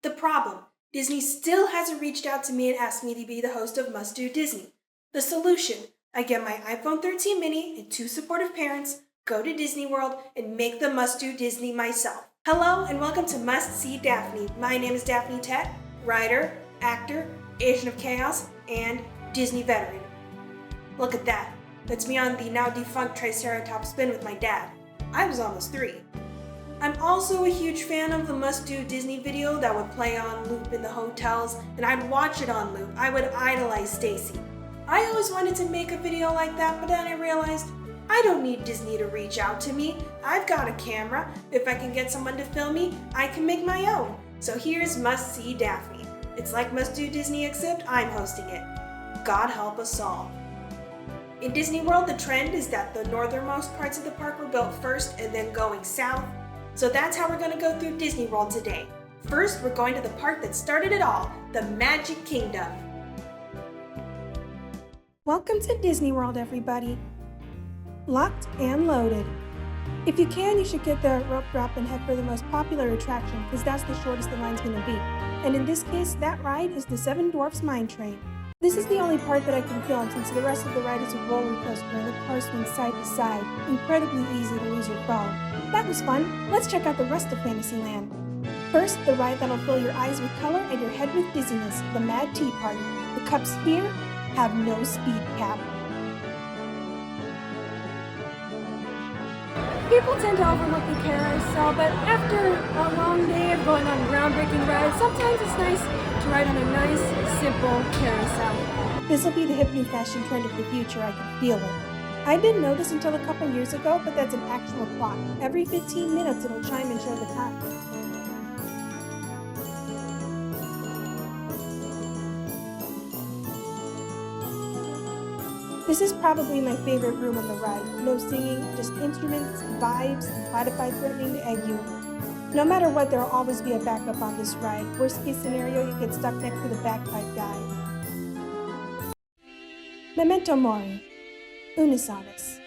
The problem, Disney still hasn't reached out to me and asked me to be the host of Must Do Disney. The solution, I get my iPhone 13 mini and 2 supportive parents, go to Disney World, and make the Must Do Disney myself. Hello and welcome to Must See Daphne. My name is Daphne Tet, writer, actor, agent of chaos, and Disney veteran. Look at that. That's me on the now defunct Triceratops spin with my dad. I was almost 3. I'm also a huge fan of the Must Do Disney video that would play on loop in the hotels, and I'd watch it on loop. I would idolize Stacy. I always wanted to make a video like that, but then I realized I don't need Disney to reach out to me. I've got a camera. If I can get someone to film me, I can make my own. So here's Must See Daphne. It's like Must Do Disney except I'm hosting it. God help us all. In Disney World, the trend is that the northernmost parts of the park were built first and then going south. So that's how we're going to go through Disney World today. First, we're going to the park that started it all, the Magic Kingdom. Welcome to Disney World, everybody. Locked and loaded. If you can, you should get the rope drop and head for the most popular attraction, because that's the shortest the line's going to be. And in this case, that ride is the Seven Dwarfs Mine Train. This is the only part that I can film since the rest of the ride is a roller coaster and the car swings side to side. Incredibly easy to lose your phone. That was fun. Let's check out the rest of Fantasyland. First, the ride that'll fill your eyes with color and your head with dizziness, the Mad Tea Party. The cups here have no speed cap. People tend to overlook the carousel, but after a long day of going on groundbreaking rides, sometimes it's nice to ride on a nice, simple carousel. This will be the hip new fashion trend of the future, I can feel it. I didn't know this until a couple years ago, but that's an actual clock. Every 15 minutes it'll chime and show the time. This is probably my favorite room on the ride. No singing, just instruments, vibes, and codified threatening to egg you. No matter what, there'll always be a backup on this ride. Worst case scenario, you get stuck next to the bagpipe guy. Memento Mori. Unisaurus.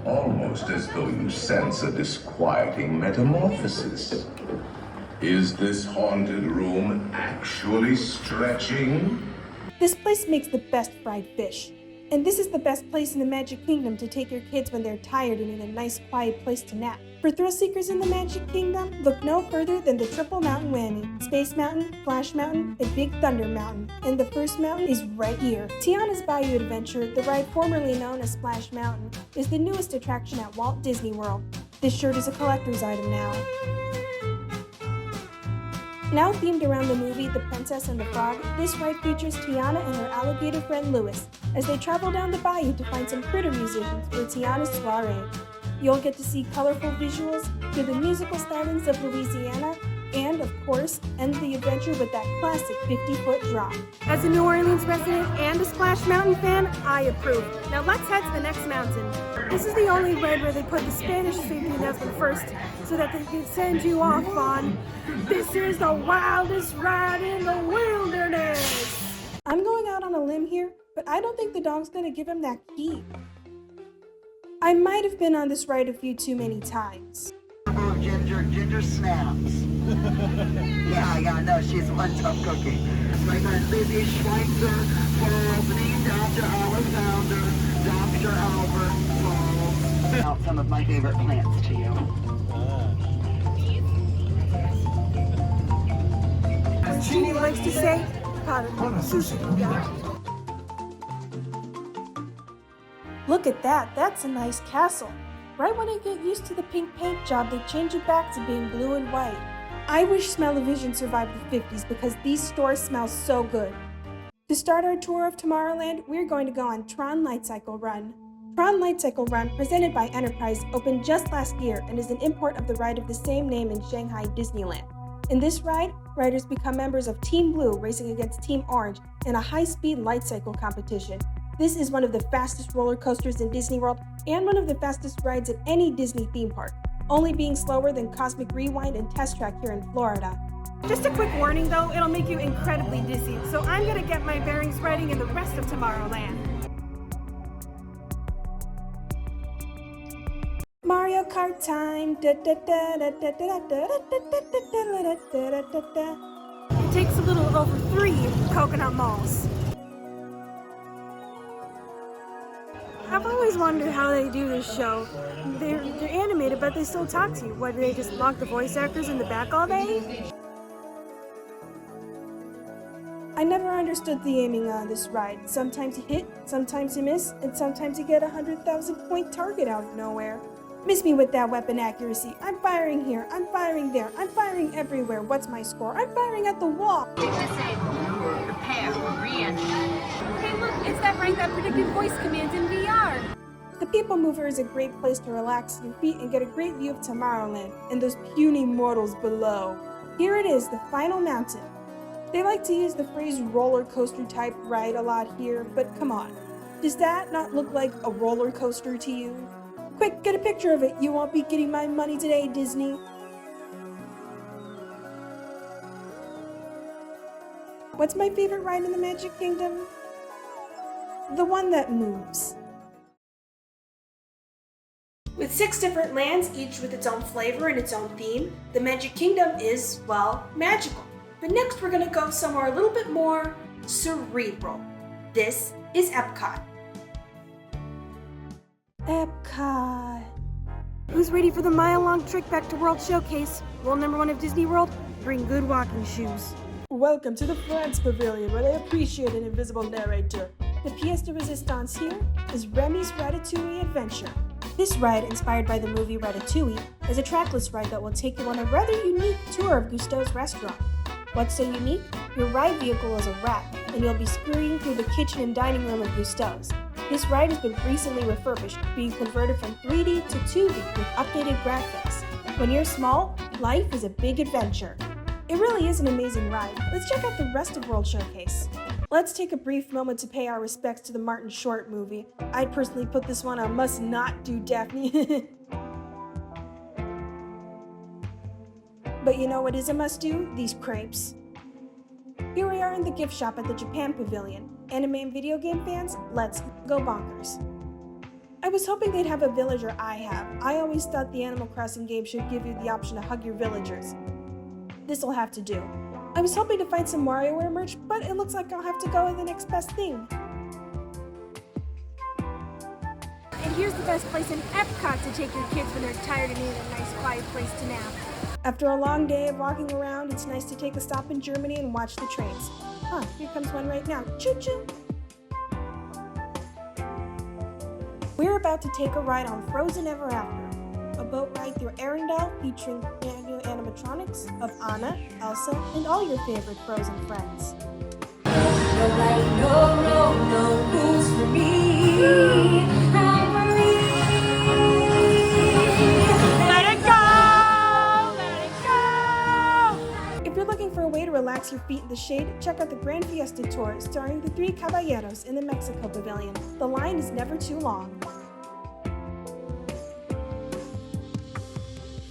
Almost as though you sense a disquieting metamorphosis. Is this haunted room actually stretching? This place makes the best fried fish. And this is the best place in the Magic Kingdom to take your kids when they're tired and need a nice quiet place to nap. For thrill seekers in the Magic Kingdom, look no further than the Triple Mountain Whammy. Space Mountain, Flash Mountain, and Big Thunder Mountain. And the first mountain is right here. Tiana's Bayou Adventure, the ride formerly known as Splash Mountain, is the newest attraction at Walt Disney World. This shirt is a collector's item now. Now themed around the movie The Princess and the Frog, this ride features Tiana and her alligator friend Louis as they travel down the bayou to find some critter musicians for Tiana's soiree. You'll get to see colorful visuals, hear the musical stylings of Louisiana, and, of course, end the adventure with that classic 50-foot drop. As a New Orleans resident and a Splash Mountain fan, I approve. Now let's head to the next mountain. This is the only ride where they put the Spanish safety announcement first so that they can send you off on, "This is the wildest ride in the wilderness." I'm going out on a limb here, but I don't think the dog's gonna give him that key. I might have been on this ride a few too many times. Ginger snaps. yeah, no, she's one tough cookie. Like that Lizzie Schweitzer falls, named after our founder, Dr. Albert Falls. Out some of my favorite plants to you. As Jeannie likes to say, look at that, that's a nice castle. Right when I get used to the pink paint job, they change it back to being blue and white. I wish Smell-O-Vision survived the 50s because these stores smell so good. To start our tour of Tomorrowland, we're going to go on Tron Light Cycle Run. Tron Light Cycle Run, presented by Enterprise, opened just last year and is an import of the ride of the same name in Shanghai Disneyland. In this ride, riders become members of Team Blue racing against Team Orange in a high-speed light cycle competition. This is one of the fastest roller coasters in Disney World and one of the fastest rides at any Disney theme park, only being slower than Cosmic Rewind and Test Track here in Florida. Just a quick warning though, it'll make you incredibly dizzy, so I'm gonna get my bearings riding in the rest of Tomorrowland. Mario Go-kart time. Da, da, da, da, da, da, da, da, da, da, da, da, da. It takes a little over 3 coconut malls. I've always wondered how they do this show. They're animated, but they still talk to you. What, do they just lock the voice actors in the back all day? I never understood the aiming on this ride. Sometimes you hit, sometimes you miss, and sometimes you get a 100,000 point target out of nowhere. Miss me with that weapon accuracy. I'm firing here, I'm firing there, I'm firing everywhere. What's my score? I'm firing at the wall. Disable. Prepare for re-entry. Hey look, it's that rank that predicted voice commands in VR. The People Mover is a great place to relax your feet and get a great view of Tomorrowland and those puny mortals below. Here it is, the final mountain. They like to use the phrase roller coaster type ride a lot here, but come on. Does that not look like a roller coaster to you? Quick, get a picture of it. You won't be getting my money today, Disney. What's my favorite ride in the Magic Kingdom? The one that moves. With 6 different lands, each with its own flavor and its own theme, the Magic Kingdom is, well, magical. But next we're gonna go somewhere a little bit more cerebral. This is Epcot. Epcot. Who's ready for the mile-long trek back to World Showcase? Rule number 1 of Disney World, bring good walking shoes. Welcome to the France Pavilion, where they appreciate an invisible narrator. The pièce de résistance here is Remy's Ratatouille Adventure. This ride, inspired by the movie Ratatouille, is a trackless ride that will take you on a rather unique tour of Gusteau's restaurant. What's so unique? Your ride vehicle is a rat, and you'll be scurrying through the kitchen and dining room of Gusteau's. This ride has been recently refurbished, being converted from 3D to 2D with updated graphics. When you're small, life is a big adventure. It really is an amazing ride. Let's check out the rest of World Showcase. Let's take a brief moment to pay our respects to the Martin Short movie. I'd personally put this one on Must Not Do Daphne. But you know what is a must-do? These crepes. Here we are in the gift shop at the Japan Pavilion. Anime and video game fans, let's go bonkers. I was hoping they'd have a villager I have. I always thought the Animal Crossing game should give you the option to hug your villagers. This'll have to do. I was hoping to find some WarioWare merch, but it looks like I'll have to go with the next best thing. And here's the best place in Epcot to take your kids when they're tired and need a nice quiet place to nap. After a long day of walking around, it's nice to take a stop in Germany and watch the trains. Here comes one right now. Choo-choo! We're about to take a ride on Frozen Ever After, a boat ride through Arendelle featuring new animatronics of Anna, Elsa, and all your favorite Frozen friends. Nobody, no, who's for me? I'm free. Let it go! Let it go! If you're looking for a way to relax your feet in the shade, check out the Grand Fiesta Tour starring the 3 Caballeros in the Mexico Pavilion. The line is never too long.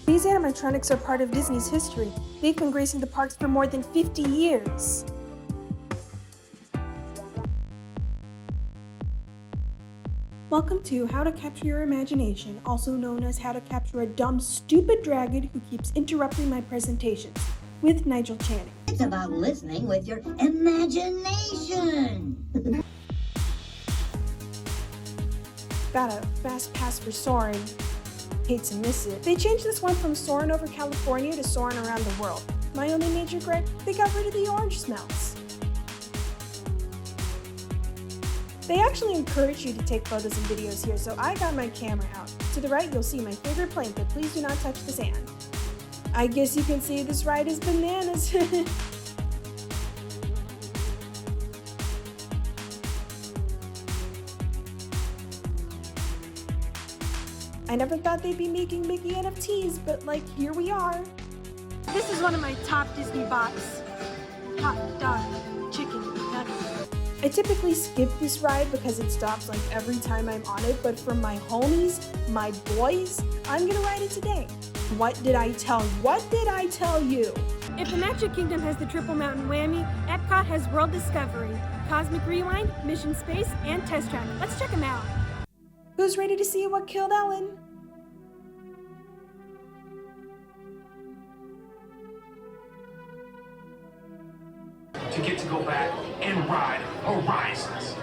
These animatronics are part of Disney's history. They've been gracing the parks for more than 50 years. Welcome to How to Capture Your Imagination, also known as How to Capture a Dumb, Stupid Dragon Who Keeps Interrupting My Presentations, with Nigel Channing. It's about listening with your imagination. Got a fast pass for Soarin'. Hate to miss it. They changed this one from Soarin' over California to Soarin' around the world. My only major gripe, they got rid of the orange smells. They actually encourage you to take photos and videos here, so I got my camera out. To the right, you'll see my favorite plane, but please do not touch the sand. I guess you can see this ride is bananas. I never thought they'd be making Mickey NFTs, but like, here we are. This is one of my top Disney bots. Hot dog, chicken nuggets. I typically skip this ride because it stops like every time I'm on it, but for my homies, my boys, I'm gonna ride it today. What did I tell you? If the Magic Kingdom has the Triple Mountain whammy, Epcot has World Discovery, Cosmic Rewind, Mission Space, and Test Track. Let's check them out. Who's ready to see what killed Ellen? to get to go back and ride Horizons.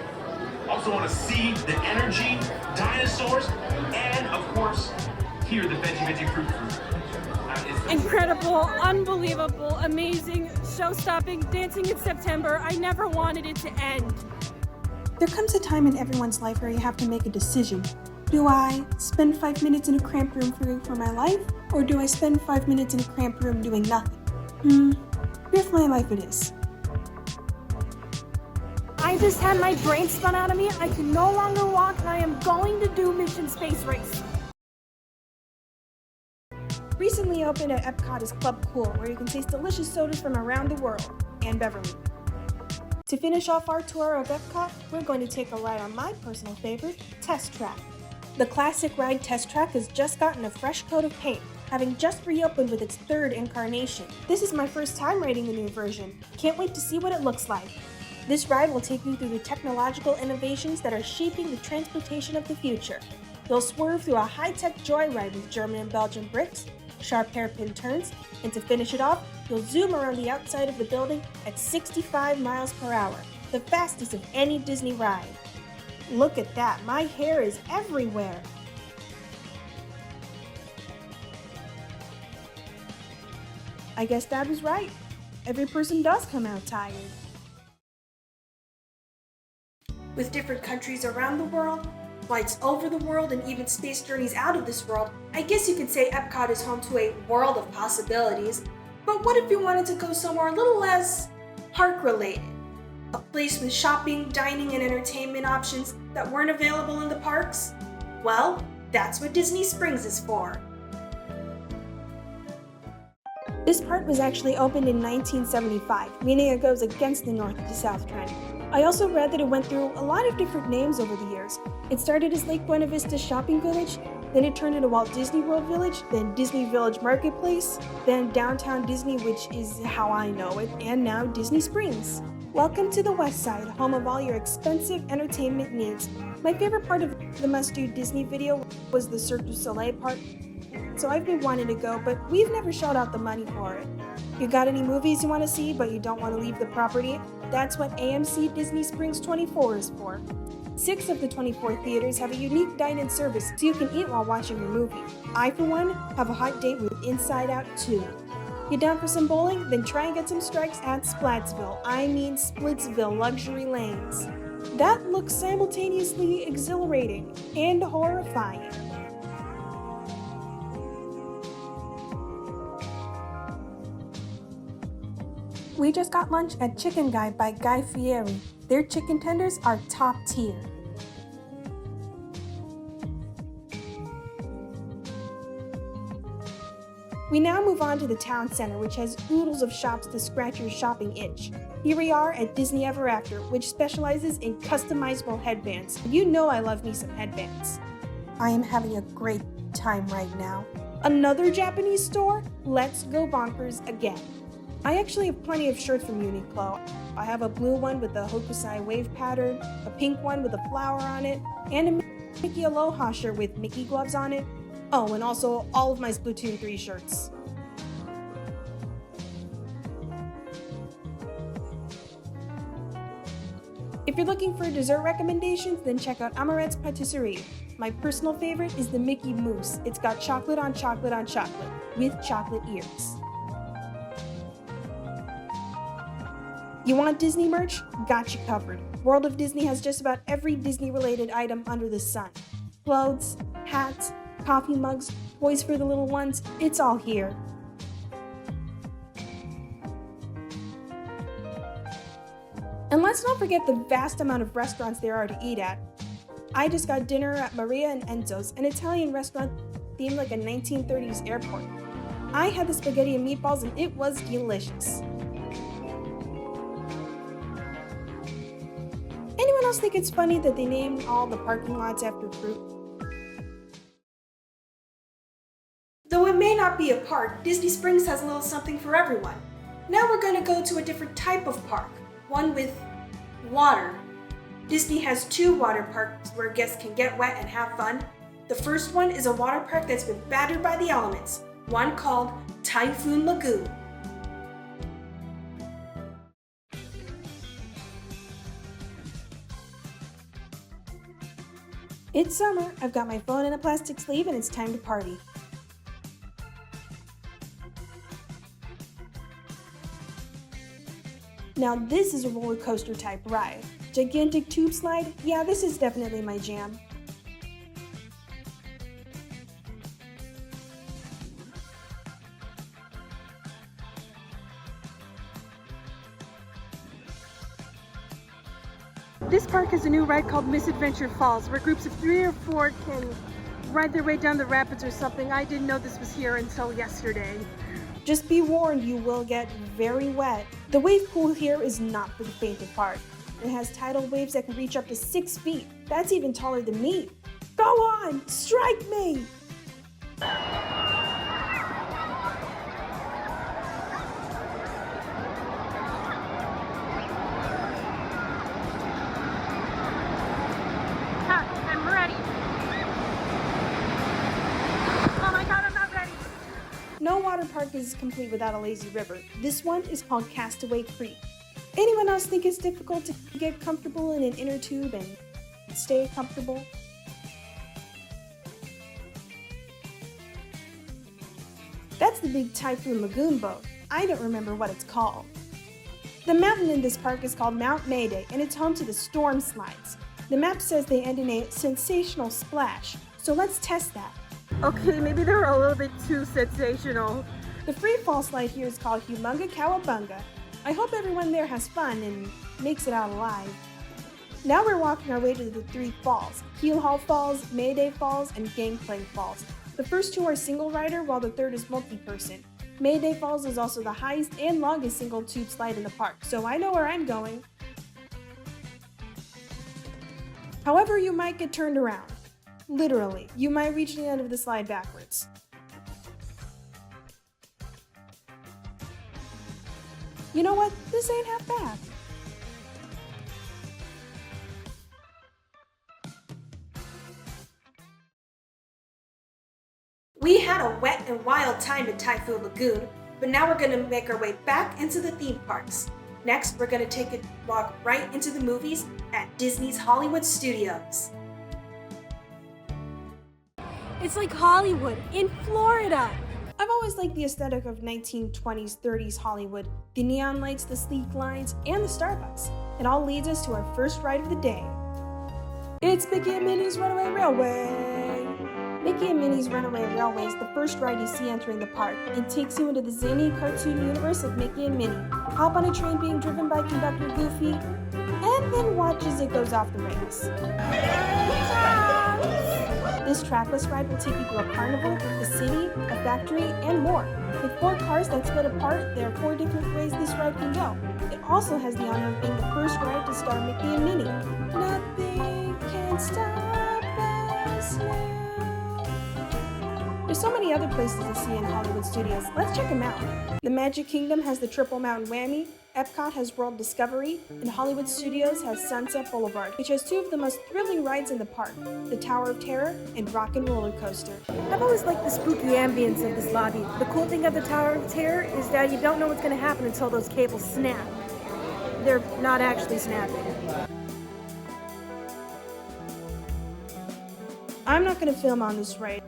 Also want to see the energy, dinosaurs, and of course, hear the veggie fruit. Incredible, unbelievable, amazing, show-stopping, dancing in September. I never wanted it to end. There comes a time in everyone's life where you have to make a decision. Do I spend 5 minutes in a cramped room for my life, or do I spend 5 minutes in a cramped room doing nothing? Here's my life it is. I just had my brain spun out of me. I can no longer walk, and I am going to do Mission Space Race. Recently opened at Epcot is Club Cool, where you can taste delicious sodas from around the world, and Beverly. To finish off our tour of Epcot, we're going to take a ride on my personal favorite, Test Track. The classic ride Test Track has just gotten a fresh coat of paint, having just reopened with its third incarnation. This is my first time riding the new version. Can't wait to see what it looks like. This ride will take you through the technological innovations that are shaping the transportation of the future. You'll swerve through a high-tech joyride with German and Belgian bricks, sharp hairpin turns, and to finish it off, you'll zoom around the outside of the building at 65 miles per hour, the fastest of any Disney ride. Look at that, my hair is everywhere. I guess Dad was right. Every person does come out tired. With different countries around the world, flights over the world, and even space journeys out of this world, I guess you could say Epcot is home to a world of possibilities. But what if you wanted to go somewhere a little less park-related? A place with shopping, dining, and entertainment options that weren't available in the parks? Well, that's what Disney Springs is for. This park was actually opened in 1975, meaning it goes against the north to south trend. I also read that it went through a lot of different names over the years. It started as Lake Buena Vista Shopping Village, then it turned into Walt Disney World Village, then Disney Village Marketplace, then Downtown Disney, which is how I know it, and now Disney Springs. Welcome to the West Side, home of all your expensive entertainment needs. My favorite part of the Must Do Disney video was the Cirque du Soleil part, so I've been wanting to go, but we've never shelled out the money for it. You got any movies you want to see, but you don't want to leave the property? That's what AMC Disney Springs 24 is for. 6 of the 24 theaters have a unique dine-in service, so you can eat while watching your movie. I, for one, have a hot date with Inside Out 2. You down for some bowling? Then try and get some strikes at Splitsville, Splitsville Luxury Lanes. That looks simultaneously exhilarating and horrifying. We just got lunch at Chicken Guy by Guy Fieri. Their chicken tenders are top tier. We now move on to the town center, which has oodles of shops to scratch your shopping itch. Here we are at Disney Ever After, which specializes in customizable headbands. You know I love me some headbands. I am having a great time right now. Another Japanese store? Let's go bonkers again. I actually have plenty of shirts from Uniqlo. I have a blue one with the Hokusai wave pattern, a pink one with a flower on it, and a Mickey Aloha shirt with Mickey gloves on it. Oh, and also all of my Splatoon 3 shirts. If you're looking for dessert recommendations, then check out Rhetts Patisserie. My personal favorite is the Mickey Mousse. It's got chocolate on chocolate on chocolate, with chocolate ears. You want Disney merch? Got you covered. World of Disney has just about every Disney-related item under the sun. Clothes, hats, coffee mugs, toys for the little ones, it's all here. And let's not forget the vast amount of restaurants there are to eat at. I just got dinner at Maria and Enzo's, an Italian restaurant themed like a 1930s airport. I had the spaghetti and meatballs and it was delicious. Anyone else think it's funny that they named all the parking lots after fruit? Though it may not be a park, Disney Springs has a little something for everyone. Now we're going to go to a different type of park, one with water. Disney has 2 water parks where guests can get wet and have fun. The first one is a water park that's been battered by the elements, one called Typhoon Lagoon. It's summer, I've got my phone in a plastic sleeve, and it's time to party. Now this is a roller coaster type ride. Gigantic tube slide? Yeah, this is definitely my jam. This park has a new ride called Misadventure Falls, where groups of 3 or 4 can ride their way down the rapids or something. I didn't know this was here until yesterday. Just be warned, you will get very wet. The wave pool here is not for the faint of heart. It has tidal waves that can reach up to 6 feet. That's even taller than me. Go on, strike me! I'm ready. Oh my god, I'm not ready. No water park is complete without a lazy river. This one is called Castaway Creek. Anyone else think it's difficult to get comfortable in an inner tube and stay comfortable? That's the big Typhoon Lagoon boat. I don't remember what it's called. The mountain in this park is called Mount Mayday, and it's home to the storm slides. The map says they end in a sensational splash, so let's test that. Okay, maybe they're a little bit too sensational. The free fall slide here is called Humunga Cowabunga. I hope everyone there has fun and makes it out alive. Now we're walking our way to the 3 falls, Keel Hall Falls, Mayday Falls, and Gangplank Falls. The first 2 are single rider, while the third is multi-person. Mayday Falls is also the highest and longest single tube slide in the park, so I know where I'm going. However, you might get turned around. Literally, you might reach the end of the slide backwards. You know what? This ain't half bad. We had a wet and wild time at Typhoon Lagoon, but now we're going to make our way back into the theme parks. Next, we're going to take a walk right into the movies at Disney's Hollywood Studios. It's like Hollywood in Florida. I've always liked the aesthetic of 1920s, 30s Hollywood, the neon lights, the sleek lines, and the Starbucks. It all leads us to our first ride of the day. It's Mickey and Minnie's Runaway Railway. Mickey and Minnie's Runaway Railway is the first ride you see entering the park. It takes you into the zany cartoon universe of Mickey and Minnie. Hop on a train being driven by conductor Goofy, and then watch as it goes off the rails. This trackless ride will take you to a carnival, a city, a factory, and more. With 4 cars that split apart, there are 4 different ways this ride can go. It also has the honor of being the first ride to star Mickey and Minnie. Nothing can stop us now. There's so many other places to see in Hollywood Studios. Let's check them out. The Magic Kingdom has the Triple Mountain Whammy, Epcot has World Discovery, and Hollywood Studios has Sunset Boulevard, which has 2 of the most thrilling rides in the park, the Tower of Terror and Rock and Roller Coaster. I've always liked the spooky ambience of this lobby. The cool thing of the Tower of Terror is that you don't know what's going to happen until those cables snap. They're not actually snapping. I'm not going to film on this ride.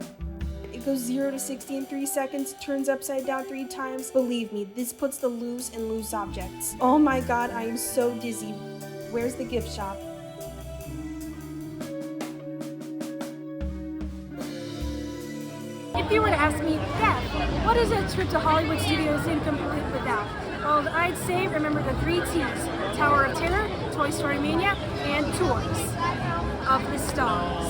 It goes 0 to 60 in 3 seconds, turns upside down 3 times. Believe me, this puts the loose in loose objects. Oh my god, I am so dizzy. Where's the gift shop? If you were to ask me, Dad, what is a trip to Hollywood Studios incomplete without? Well, I'd say remember the 3 T's: Tower of Terror, Toy Story Mania, and Tours of the Stars.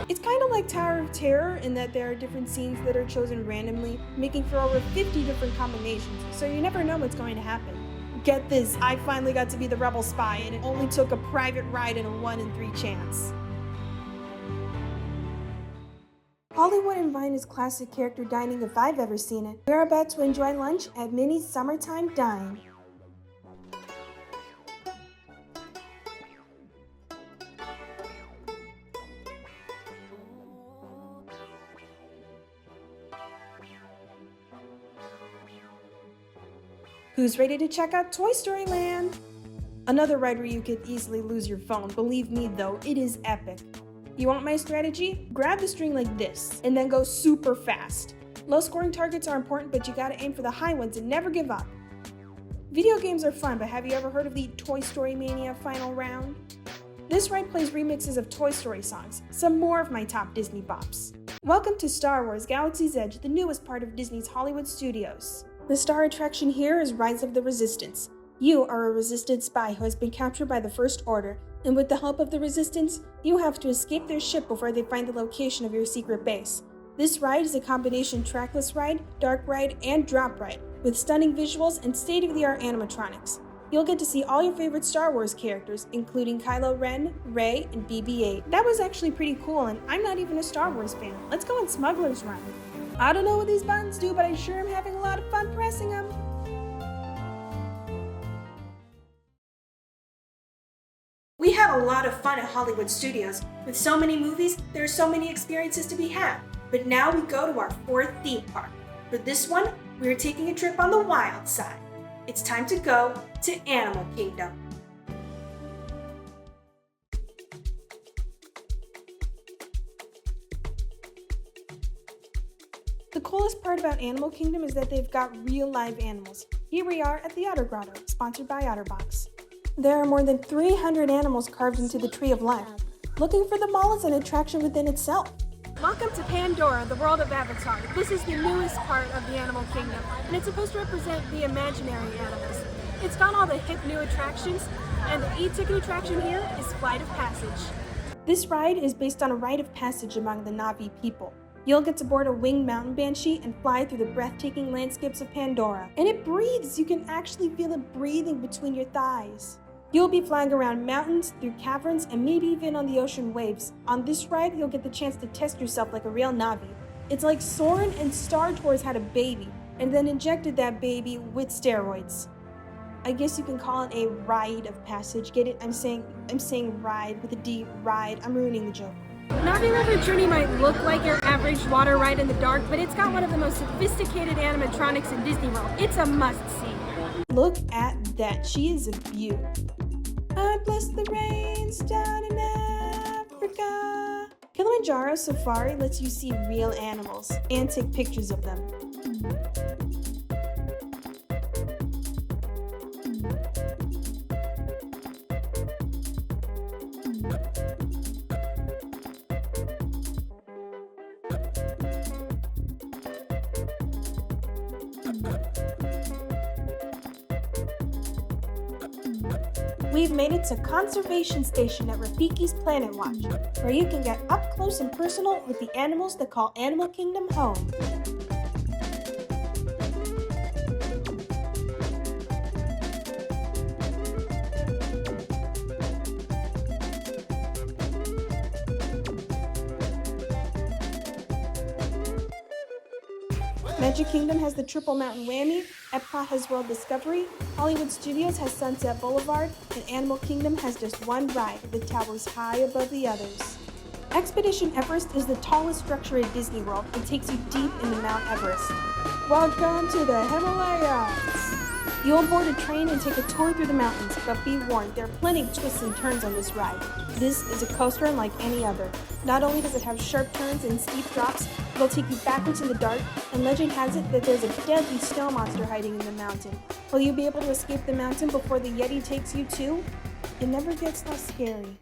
It's kind of like Tower of Terror in that there are different scenes that are chosen randomly, making for over 50 different combinations, so you never know what's going to happen. Get this, I finally got to be the rebel spy, and it only took a private ride and a 1 in 3 chance. Hollywood and Vine is classic character dining if I've ever seen it. We're about to enjoy lunch at Minnie's Summertime Dine. Who's ready to check out Toy Story Land? Another ride where you could easily lose your phone. Believe me though, it is epic. You want my strategy? Grab the string like this, and then go super fast. Low scoring targets are important, but you gotta aim for the high ones and never give up. Video games are fun, but have you ever heard of the Toy Story Mania Final Round? This ride plays remixes of Toy Story songs, some more of my top Disney bops. Welcome to Star Wars Galaxy's Edge, the newest part of Disney's Hollywood Studios. The star attraction here is Rise of the Resistance. You are a Resistance spy who has been captured by the First Order, and with the help of the Resistance, you have to escape their ship before they find the location of your secret base. This ride is a combination trackless ride, dark ride, and drop ride, with stunning visuals and state-of-the-art animatronics. You'll get to see all your favorite Star Wars characters, including Kylo Ren, Rey, and BB-8. That was actually pretty cool, and I'm not even a Star Wars fan. Let's go on Smuggler's Run. I don't know what these buttons do, but I sure am having a lot of fun pressing them. We have a lot of fun at Hollywood Studios. With so many movies, there are so many experiences to be had. But now we go to our fourth theme park. For this one, we are taking a trip on the wild side. It's time to go to Animal Kingdom. The coolest part about Animal Kingdom is that they've got real live animals. Here we are at the Otter Grotto, sponsored by OtterBox. There are more than 300 animals carved into the Tree of Life. Looking for them all is an attraction within itself. Welcome to Pandora, the world of Avatar. This is the newest part of the Animal Kingdom, and it's supposed to represent the imaginary animals. It's got all the hip new attractions, and the e-ticket attraction here is Flight of Passage. This ride is based on a rite of passage among the Na'vi people. You'll get to board a winged mountain banshee and fly through the breathtaking landscapes of Pandora. And it breathes! You can actually feel it breathing between your thighs. You'll be flying around mountains, through caverns, and maybe even on the ocean waves. On this ride, you'll get the chance to test yourself like a real Na'vi. It's like Soarin' and Star Tours had a baby, and then injected that baby with steroids. I guess you can call it a ride of passage. Get it? I'm saying ride with a D, ride. I'm ruining the joke. Na'vi River Journey might look like your average water ride in the dark, but it's got one of the most sophisticated animatronics in Disney World. It's a must-see. Look at that. She is a beaut. I bless the rains down in Africa. Kilimanjaro Safari lets you see real animals and take pictures of them. We've made it to Conservation Station at Rafiki's Planet Watch, where you can get up close and personal with the animals that call Animal Kingdom home. Magic Kingdom has the Triple Mountain Whammy, Epcot has World Discovery, Hollywood Studios has Sunset Boulevard, and Animal Kingdom has just one ride that towers high above the others. Expedition Everest is the tallest structure at Disney World and takes you deep into Mount Everest. Welcome to the Himalayas! You'll board a train and take a tour through the mountains, but be warned, there are plenty of twists and turns on this ride. This is a coaster unlike any other. Not only does it have sharp turns and steep drops, it'll take you backwards in the dark, and legend has it that there's a deadly snow monster hiding in the mountain. Will you be able to escape the mountain before the Yeti takes you too? It never gets less scary.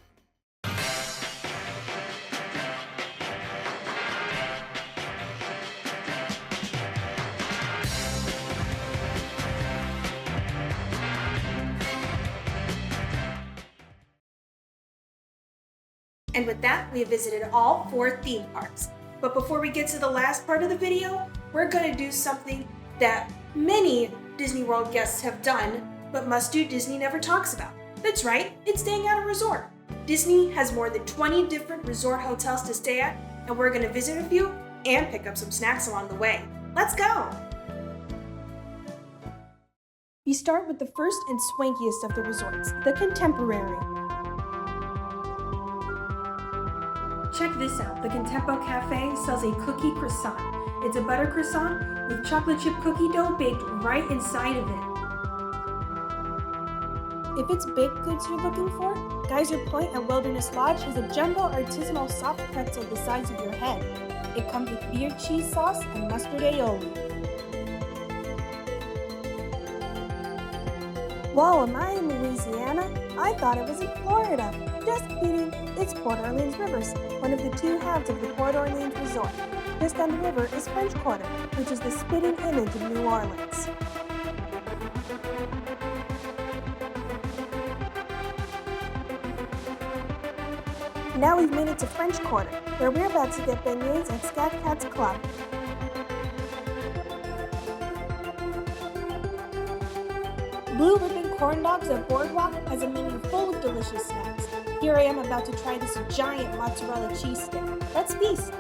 And with that, we have visited all 4 theme parks. But before we get to the last part of the video, we're going to do something that many Disney World guests have done, but Must Do Disney never talks about. That's right, it's staying at a resort. Disney has more than 20 different resort hotels to stay at, and we're going to visit a few and pick up some snacks along the way. Let's go! You start with the first and swankiest of the resorts, the Contemporary. Check this out, the Contempo Cafe sells a cookie croissant. It's a butter croissant with chocolate chip cookie dough baked right inside of it. If it's baked goods you're looking for, Geyser Point at Wilderness Lodge has a jumbo artisanal soft pretzel the size of your head. It comes with beer cheese sauce and mustard aioli. Whoa, am I in Louisiana? I thought it was in Florida. Just kidding, it's Port Orleans Riverside, one of the two halves of the Port Orleans Resort. Just on the river is French Quarter, which is the spitting image of New Orleans. Now we've made it to French Quarter, where we're about to get beignets at Scat Cat's Club. Blue Ribbon Corn Dogs at Boardwalk has a menu full of delicious snacks. Here I am about to try this giant mozzarella cheese stick. Let's feast!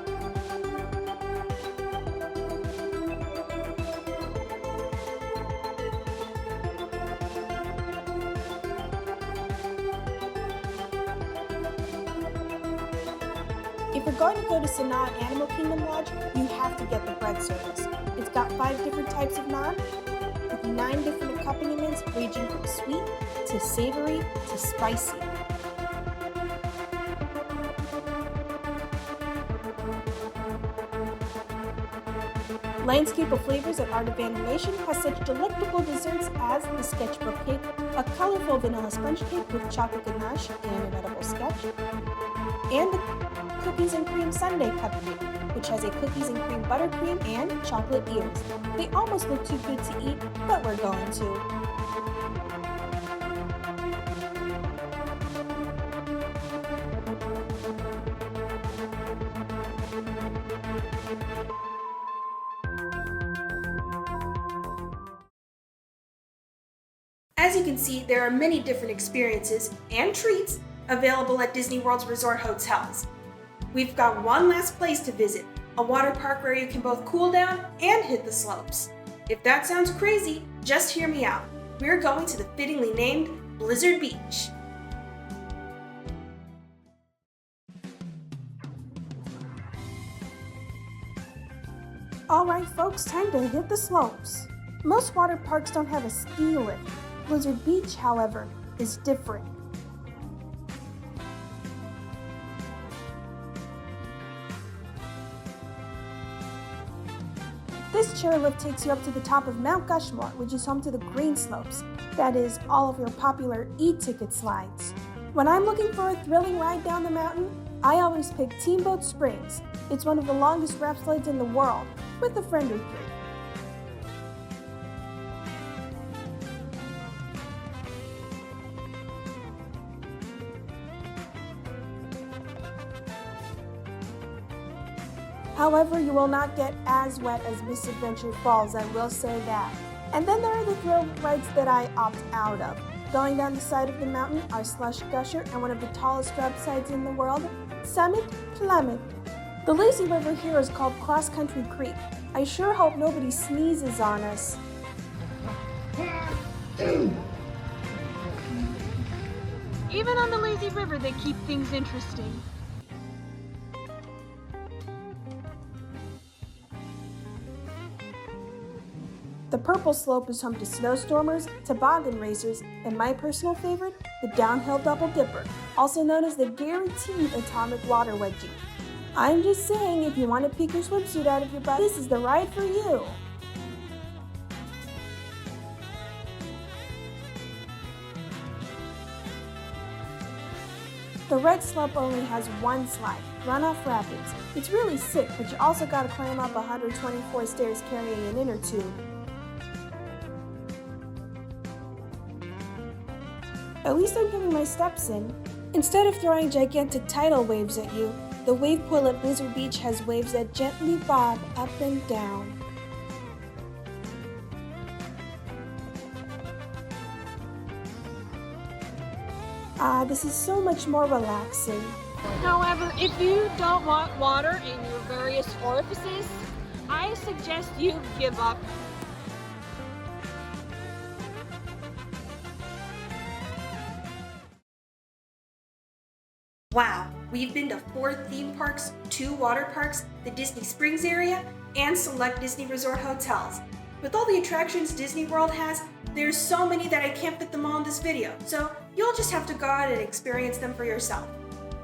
If you're going to go to Sanaa Animal Kingdom Lodge, you have to get the bread service. It's got 5 different types of naan, with 9 different accompaniments ranging from sweet to savory to spicy. Landscape of Flavors at Art of Animation has such delectable desserts as the sketchbook cake, a colorful vanilla sponge cake with chocolate ganache and an edible sketch, and the Cookies and Cream Sundae Cupcake, which has a cookies and cream buttercream and chocolate ears. They almost look too good to eat, but we're going to. As you can see, there are many different experiences and treats available at Disney World's resort hotels. We've got one last place to visit, a water park where you can both cool down and hit the slopes. If that sounds crazy, just hear me out. We're going to the fittingly named Blizzard Beach. Alright folks, time to hit the slopes. Most water parks don't have a ski lift. Blizzard Beach, however, is different. This chairlift takes you up to the top of Mount Gushmore, which is home to the green slopes. That is, all of your popular e-ticket slides. When I'm looking for a thrilling ride down the mountain, I always pick Steamboat Springs. It's one of the longest raft slides in the world, with a friend or three. However, you will not get as wet as Misadventure Falls, I will say that. And then there are the thrill rides that I opt out of. Going down the side of the mountain are Slush Gusher and one of the tallest drop sides in the world, Summit Plummet. The lazy river here is called Cross Country Creek. I sure hope nobody sneezes on us. Even on the lazy river, they keep things interesting. The purple slope is home to snowstormers, toboggan racers, and my personal favorite, the downhill double dipper, also known as the guaranteed atomic water wedgie. I'm just saying, if you want to peek your swimsuit out of your butt, this is the ride for you. The Rhetts slope only has one slide, Runoff Rapids. It's really sick, but you also gotta climb up 124 stairs carrying an inner tube. At least I'm getting my steps in. Instead of throwing gigantic tidal waves at you, the wave pool at Blizzard Beach has waves that gently bob up and down. This is so much more relaxing. However, if you don't want water in your various orifices, I suggest you give up. Wow, we've been to 4 theme parks, 2 water parks, the Disney Springs area, and select Disney Resort hotels. With all the attractions Disney World has, there's so many that I can't fit them all in this video, so you'll just have to go out and experience them for yourself.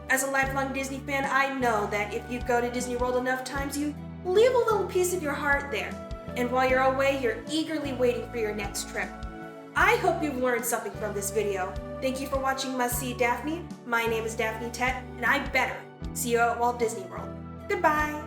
As a lifelong Disney fan, I know that if you go to Disney World enough times, you leave a little piece of your heart there. And while you're away, you're eagerly waiting for your next trip. I hope you've learned something from this video. Thank you for watching Must See Daphne. My name is Daphne Tet, and I better see you at Walt Disney World. Goodbye!